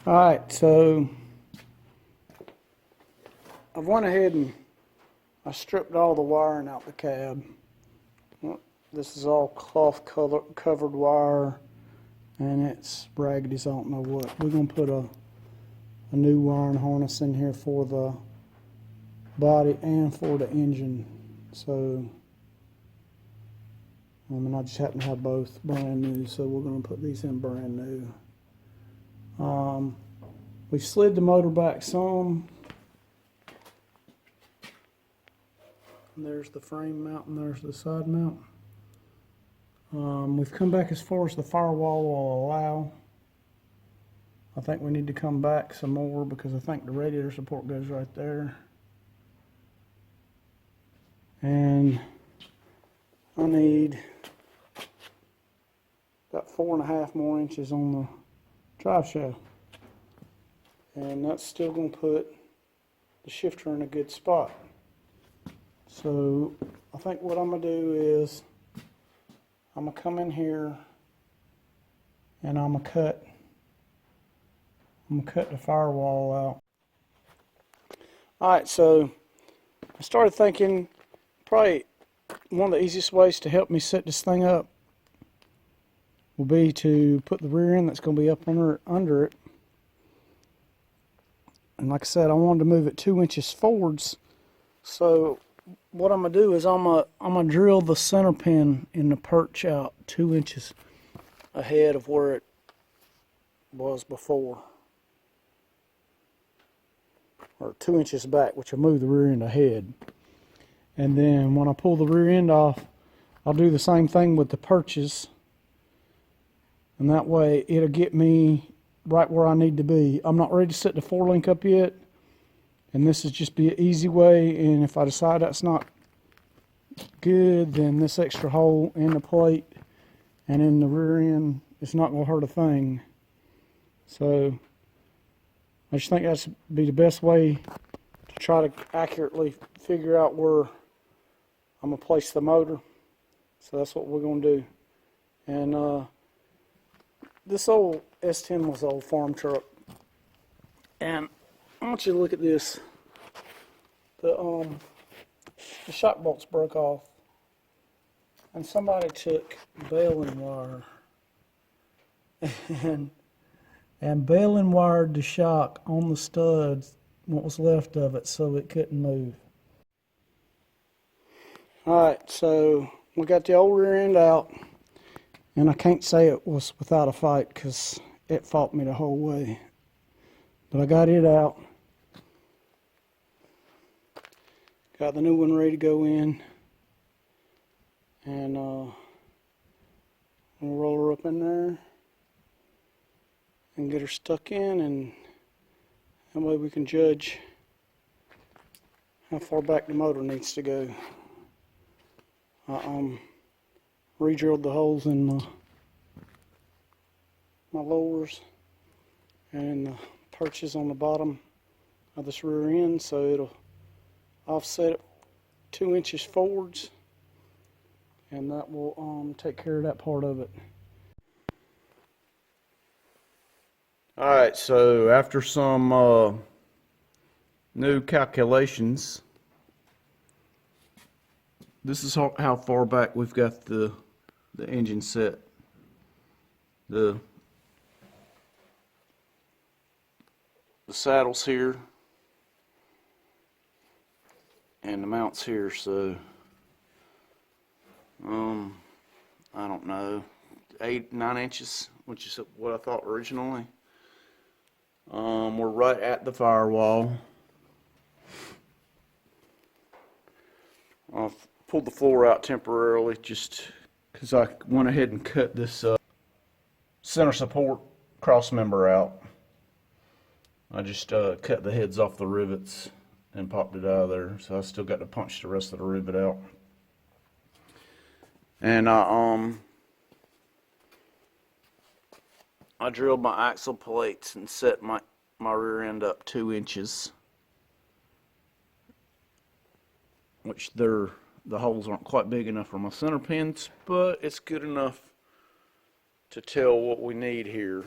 Alright, so I've went ahead and I stripped all the wiring out the cab. This is all cloth covered wire, and it's raggedy, so I don't know what. We're going to put a new wiring harness in here for the body and for the engine. So, I just happen to have both brand new, so we're going to put these in brand new. We slid the motor back some. There's the frame mount and there's the side mount. We've come back as far as the firewall will allow. I think we need to come back some more because I think the radiator support goes right there. And I need about 4.5 more inches on the drive shaft. And that's still going to put the shifter in a good spot. So I think what I'm going to do is I'm going to come in here and I'm going to cut the firewall out. Alright, so I started thinking probably one of the easiest ways to help me set this thing up will be to put the rear end that's going to be up under it. And like I said, I wanted to move it 2 inches forwards. So what I'm going to do is I'm going to drill the center pin in the perch out 2 inches ahead of where it was before. Or 2 inches back, which will move the rear end ahead. And then when I pull the rear end off, I'll do the same thing with the perches. And that way it'll get me right where I need to be. I'm not ready to set the 4-link up yet. And this is just be an easy way, and if I decide that's not good, then this extra hole in the plate and in the rear end, it's not going to hurt a thing. So I just think that's be the best way to try to accurately figure out where I'm going to place the motor. So that's what we're going to do. And this old S10 was an old farm truck. And I want you to look at this. The shock bolts broke off, and somebody took baling wire and baling wired the shock on the studs, what was left of it, so it couldn't move. Alright, so we got the old rear end out, and I can't say it was without a fight because it fought me the whole way. But I got it out. Got the new one ready to go in. And we'll roll her up in there and get her stuck in, and that way we can judge how far back the motor needs to go. I re-drilled the holes in my lowers and the perches on the bottom of this rear end, so it'll offset it 2 inches forwards, and that will take care of that part of it. Alright, so after some new calculations, this is how far back we've got the engine set. The saddle's here and the mounts here, so I don't know, 8-9 inches, which is what I thought originally. We're right at the firewall. I've pulled the floor out temporarily just because I went ahead and cut this center support cross member out. I just cut the heads off the rivets and popped it out of there, so I still got to punch the rest of the rivet out. And I drilled my axle plates and set my rear end up 2 inches, which the holes aren't quite big enough for my center pins, but it's good enough to tell what we need here.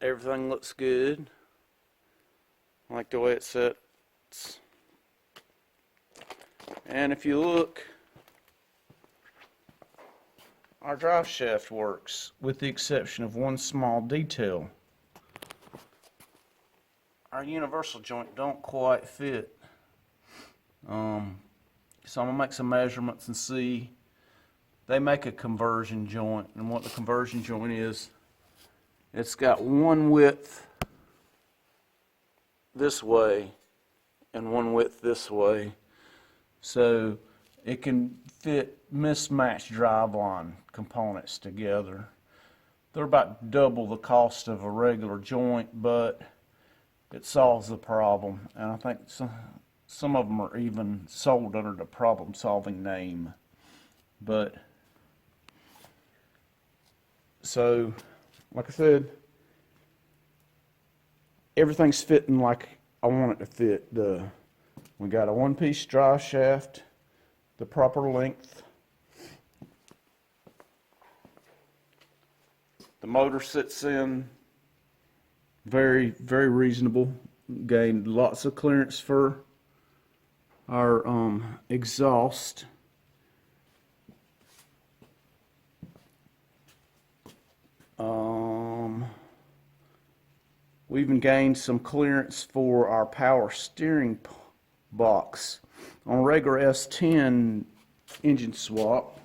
Everything looks good. I like the way it sits. And if you look, our drive shaft works, with the exception of one small detail. Our universal joint don't quite fit. So I'm gonna make some measurements and see. They make a conversion joint, and what the conversion joint is, it's got one width this way and one width this way, so it can fit mismatched driveline components together. They're about double the cost of a regular joint, but it solves the problem, and I think some of them are even sold under the problem-solving name. But so, like I said, everything's fitting like I want it to fit. We got a one-piece drive shaft, the proper length. The motor sits in very, very reasonable. Gained lots of clearance for our exhaust. We even gained some clearance for our power steering box. On regular S10 engine swap,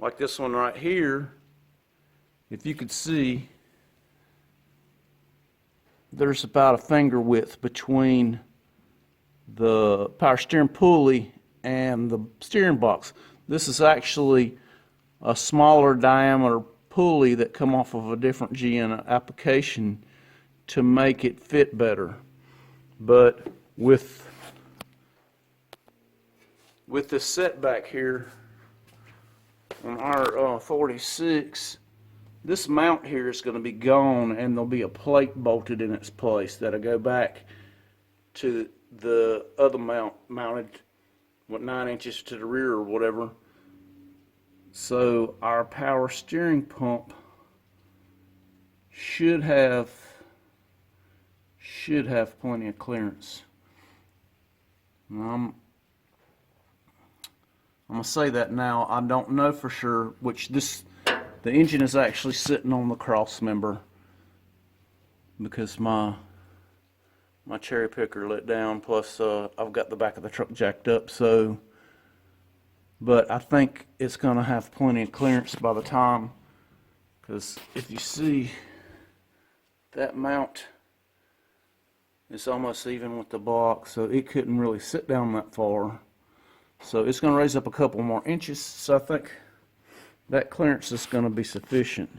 like this one right here, if you could see, there's about a finger width between the power steering pulley and the steering box. This is actually a smaller diameter pulley that come off of a different GN application to make it fit better. But with this setback here on our 46, this mount here is going to be gone, and there'll be a plate bolted in its place that'll go back to the other mount, mounted 9 inches to the rear or whatever. So our power steering pump should have plenty of clearance. I'm gonna say that now. I don't know for sure, the engine is actually sitting on the cross member because my cherry picker let down, plus I've got the back of the truck jacked up, so. But I think it's going to have plenty of clearance by the time, because if you see, that mount is almost even with the block, so it couldn't really sit down that far. So it's going to raise up a couple more inches, so I think that clearance is going to be sufficient.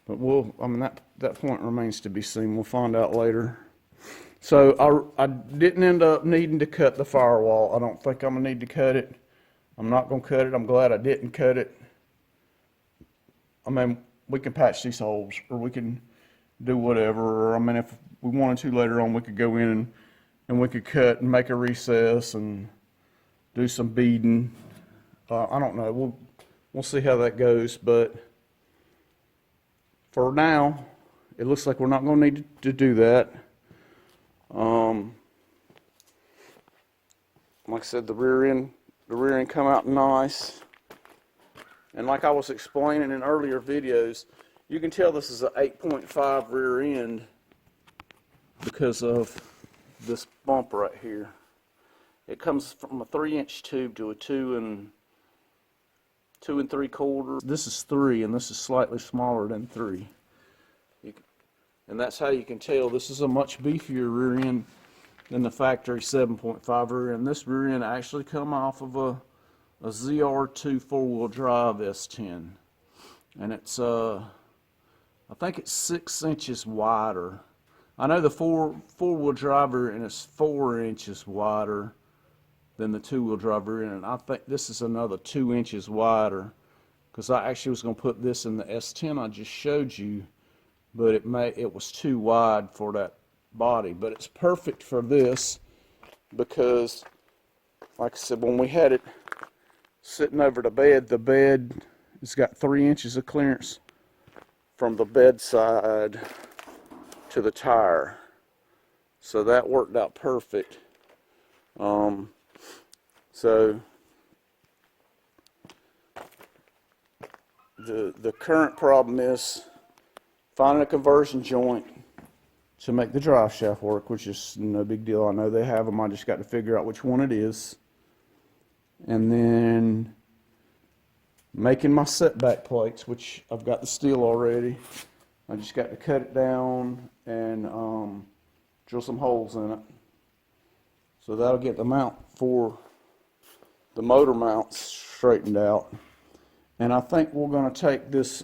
But that point remains to be seen. We'll find out later. So I didn't end up needing to cut the firewall. I don't think I'm going to need to cut it. I'm not going to cut it. I'm glad I didn't cut it. I mean, we can patch these holes, or we can do whatever. Or, I mean, if we wanted to later on, we could go in and we could cut and make a recess and do some beading. I don't know. We'll see how that goes. But for now, it looks like we're not going to need to do that. Like I said, the rear end come out nice, and like I was explaining in earlier videos, you can tell this is an 8.5 rear end because of this bump right here. It comes from a 3-inch tube to a 2 3/4. This is 3, and this is slightly smaller than 3. And that's how you can tell this is a much beefier rear end than the factory 7.5 rear end. This rear end actually come off of a ZR2 4-wheel drive S10, and it's I think it's 6 inches wider. I know the four-wheel drive rear end is 4 inches wider than the 2-wheel drive rear end, and I think this is another 2 inches wider, because I actually was going to put this in the S10 I just showed you, but it was too wide for that body. But it's perfect for this because like I said, when we had it sitting over the bed has got 3 inches of clearance from the bedside to the tire. So that worked out perfect. So the current problem is finding a conversion joint to make the drive shaft work, which is no big deal. I know they have them. I just got to figure out which one it is. And then making my setback plates, which I've got the steel already. I just got to cut it down and drill some holes in it. So that'll get the mount for the motor mounts straightened out. And I think we're going to take this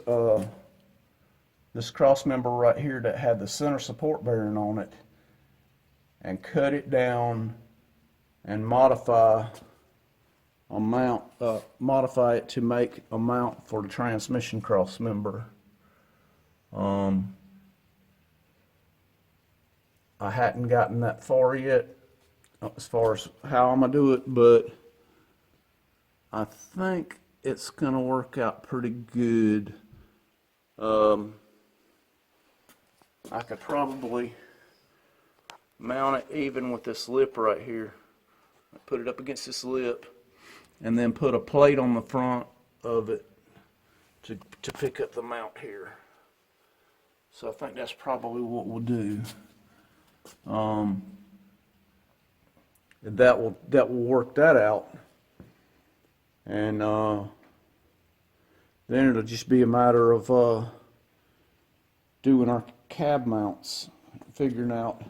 this cross member right here that had the center support bearing on it and cut it down and modify it to make a mount for the transmission cross member. I hadn't gotten that far yet as far as how I'm gonna do it, but I think it's gonna work out pretty good. I could probably mount it even with this lip right here. I put it up against this lip and then put a plate on the front of it to pick up the mount here. So I think that's probably what we'll do. That will work that out. And then it'll just be a matter of doing our cab mounts, figuring out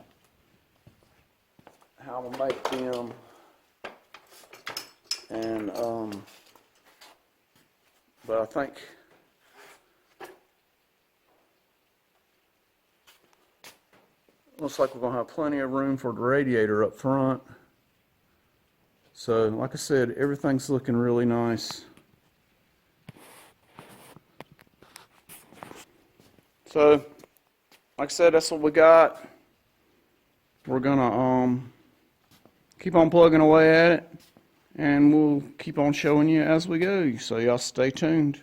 how to make them, and but I think looks like we're gonna have plenty of room for the radiator up front. So like I said, everything's looking really nice. So like I said, that's what we got. We're gonna keep on plugging away at it, and we'll keep on showing you as we go. So y'all stay tuned.